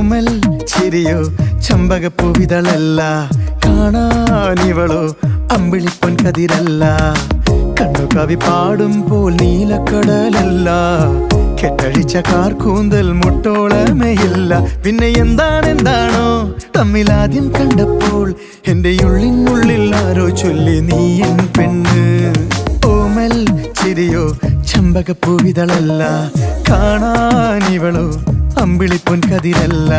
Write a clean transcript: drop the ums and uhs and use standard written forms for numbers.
ഓമൽ ചിരിയോ ചമ്പകപ്പൂവിതളല്ല, കാണാനിവളോ അമ്പിളിപ്പൊൻ കതിരല്ല. കണ്ണു കവി പാടുമ്പോൾ നീലക്കടലല്ല, കെട്ടഴിച്ച കാർക്കൂന്തൽ മുട്ടോളമേയില്ല. പിന്നെ എന്താണെന്താണോ തമ്മിലാദ്യം കണ്ടപ്പോൾ എന്റെ ഉള്ളിനുള്ളിൽ ആരോ ചൊല്ലി നീ എൻ പെണ്ണ്. ഓമൽ ചിരിയോ ചമ്പകപ്പൂവിതളല്ല, കാണാനിവളോ അമ്പിളിപ്പൊൻ കതിരല്ല.